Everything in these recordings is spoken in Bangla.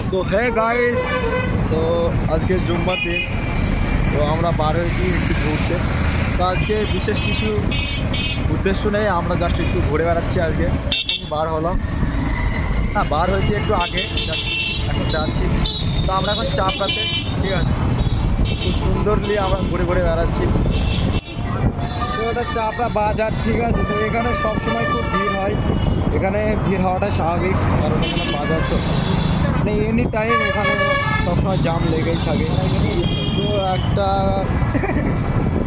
সো হে গাইস, তো আজকে জুম্মার দিন, তো আমরা বার হয়েছি একটু ঘুরতে। তো আজকে বিশেষ কিছু উদ্দেশ্য নেই, আমরা জাস্ট একটু ঘুরে বেড়াচ্ছি। আজকে এখন বার হলাম, হ্যাঁ বার হয়েছি একটু আগে, এখন যাচ্ছি। তো আমরা এখন চাপড়াতে, ঠিক আছে, খুব সুন্দরলি আমরা ঘুরে ঘুরে বেড়াচ্ছি। তো এটা চাপড়া বাজার, ঠিক আছে। তো এখানে সবসময় খুব ভিড় হয়, এখানে ভিড় হওয়াটা স্বাভাবিক, কারণ এখানে বাজার তো মানে এনি টাইম এখানে সবসময় জাম লেগেই থাকে। তো একটা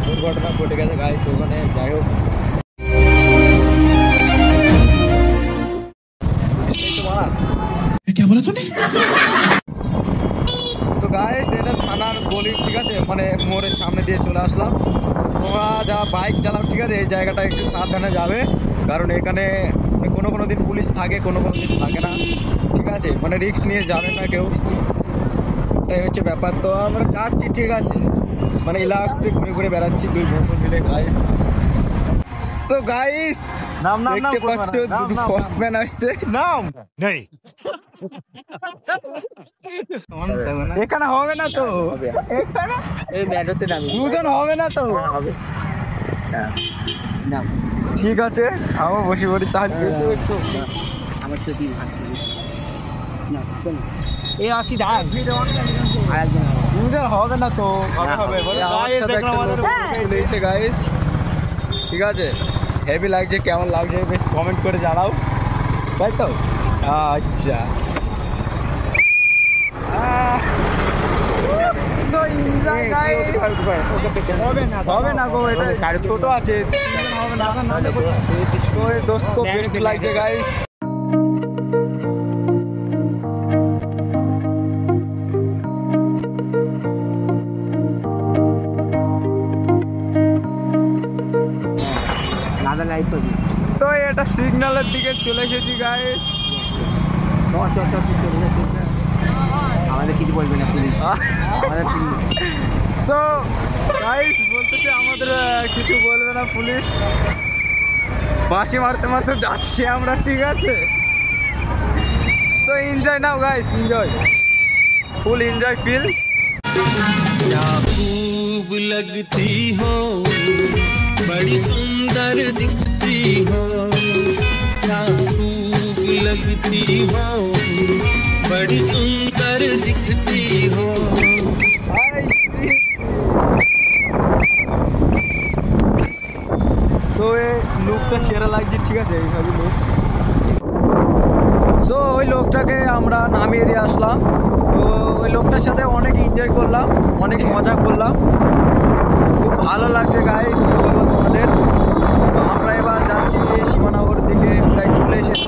দুর্ঘটনা ঘটে গেছে গাইস ওখানে, যাই হোক। তো গাইস এটা থানার গলি, ঠিক আছে, মানে মোড়ের সামনে দিয়ে চলে আসলাম। তোমরা যা বাইক চালাও, ঠিক আছে, এই জায়গাটা একটু সাবধানে যাবে, কারণ এখানে কোনো দিন পুলিশ থাকে, কোনো দিন থাকে না, ঠিক আছে, মানে রিস্ক নিয়ে যাবে না কেউ, এটাই হচ্ছে ব্যাপার। তো আমরা যাচ্ছি, ঠিক আছে, মানে এলাকাতে ঘুরে ঘুরে বেড়াচ্ছি দুই বন্ধু মিলে গাইস। সো গাইস দেখতে পাচ্ছ দুটো পোস্টম্যান আসছে, নাম নেই এখানে হবে না তো, এখানে এই ব্যাডতে নামি দুজন হবে না তো, হবে না, ঠিক আছে আমরা বসে পড়ি তাহলে। একটু আমার তো না এই আসি দাঁড় দুজন হবে না তো, গাইস ঠিক আছে। হেভি লাগছে, কেমন লাগছে বেশ কমেন্ট করে জানাও, তাই তো। আচ্ছা হবে না গো, এটা ছোট আছে, হবে না দোস্ত খুব বেস্ট লাগছে গাইস। তো এটা সিগন্যালের দিকে চলে এসেছি গাইস। আমাদের কিছু বলবে না পুলিশ, সো গাইস বলতেছে আমাদের কিছু বলবে না পুলিশ, বাঁশি মারতে মারতে যাচ্ছি আমরা, ঠিক আছে। So enjoy now guys, enjoy, full enjoy feel. खूब लगती हो, बड़ी सुंदर दिखती हो, क्या खूब लगती हो, बड़ी सुंदर दिखती हो। তো এই লুকটা সেরা লাগছে, ঠিক আছে, এইভাবে লুক। সো ওই লোকটাকে আমরা নামিয়ে দিয়ে আসলাম। তো ওই লোকটার সাথে অনেক এনজয় করলাম, অনেক মজা করলাম, খুব ভালো লাগছে গাইস, বলবো তোমাদের। তো আমরা এবার যাচ্ছি সীমানগর দিকে, প্রায় চলে এসেছি।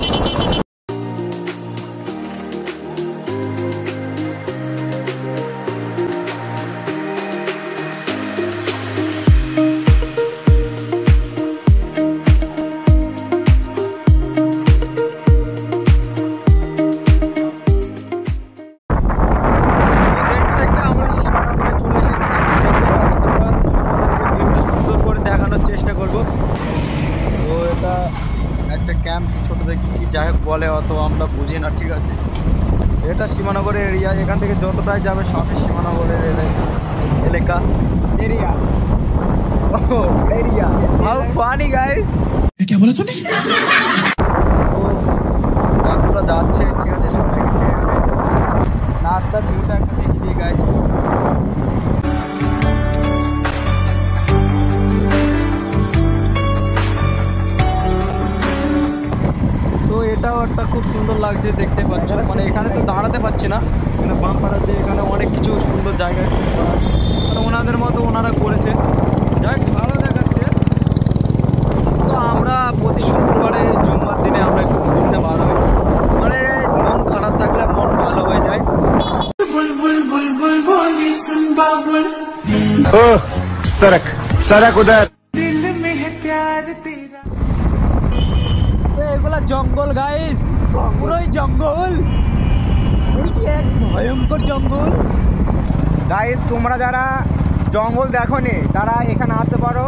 চেষ্টা করব। তো এটা একটা ক্যাম্প ছোট থেকে কি যাই হোক বলে, অত আমরা বুঝি না, ঠিক আছে। এটা সীমানগরের এরিয়া, এখান থেকে যতটাই যাবে সবই সীমানগরের এলাকা area. Area how funny guys, क्या बोला तूने? তো ডাক্তাররা যাচ্ছে, ঠিক আছে, সবাইকে নাস্তার ভিউটা একটা দেখে দিই গাইস। তো এটাও একটা খুব সুন্দর লাগছে, দেখতে পাচ্ছ, মানে এখানে তো দাঁড়াতে পারছি না, এখানে বাম্পার আছে, এখানে অনেক কিছু সুন্দর জায়গা মানে ওনাদের মতো ওনারা করেছে, যাই ভালো দেখাচ্ছে। তো আমরা প্রতি শুক্রবারে জুম্মার দিনে আমরা একটু ঘুরতে বার হই, মানে মন খারাপ থাকলে মন ভালো হয়ে যায়। सड़क सड़क उधर। এগুলা জঙ্গল গাইস, পুরোই জঙ্গল, এক ভয়ঙ্কর জঙ্গল গাইস। তোমরা যারা জঙ্গল দেখোনি তারা এখানে আসতে পারো।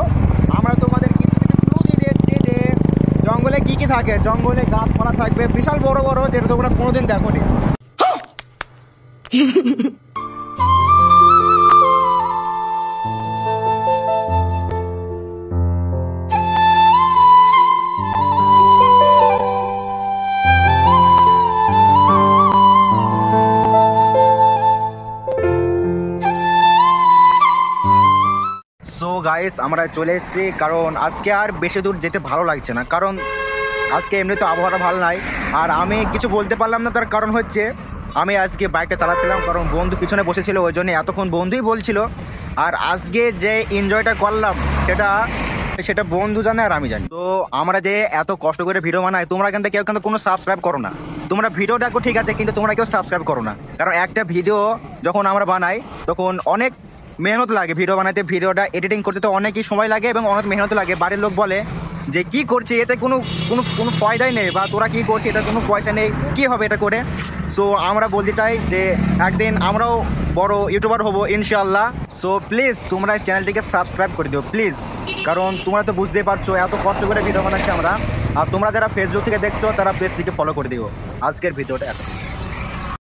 আমরা তোমাদের কিছু ক্লু দিয়ে দিচ্ছি যে জঙ্গলে কি কি থাকে। জঙ্গলে গাছপালা থাকবে বিশাল বড় বড়, যেটা তোমরা কোনোদিন দেখোনি। সো গাইস আমরা চলে এসেছি, কারণ আজকে আর বেশি দূর যেতে ভালো লাগছে না, কারণ আজকে এমনি তো আবহাওয়াটা ভালো নাই। আর আমি কিছু বলতে পারলাম না, তার কারণ হচ্ছে আমি আজকে বাইকটা চালাচ্ছিলাম, কারণ বন্ধু পিছনে বসেছিল, ওই জন্য এতক্ষণ বন্ধুই বলছিল। আর আজকে যে এনজয়টা করলাম সেটা বন্ধু জানে আর আমি জানি। তো আমরা যে এত কষ্ট করে ভিডিও বানাই, তোমরা কিন্তু কেউ কিন্তু কোনো সাবস্ক্রাইব করো না। তোমরা ভিডিও দেখো ঠিক আছে, কিন্তু তোমরা কেউ সাবস্ক্রাইব করো না, কারণ একটা ভিডিও যখন আমরা বানাই তখন অনেক মেহনত লাগে ভিডিও বানাতে, ভিডিওটা এডিটিং করতে তো অনেকই সময় লাগে এবং অনেক মেহনত লাগে। বাড়ির লোক বলে যে কি করছি, এতে কোনো কোনো কোনো ফায়দাই নেই, বা তোরা কি করছিস, এটা কোনো পয়সা নেই, কি হবে এটা করে। সো আমরা বলতে চাই যে একদিন আমরাও বড় ইউটিউবার হব ইনশাআল্লাহ। সো প্লিজ তোমরা চ্যানেলটিকে সাবস্ক্রাইব করে দিও প্লিজ, কারণ তোমরা তো বুঝতেই পারছো এত কষ্ট করে ভিডিও বানাচ্ছি আমরা। আর তোমরা যারা ফেসবুক থেকে দেখছো তারা পেজটিকে ফলো করে দিও। আজকের ভিডিওটা এত।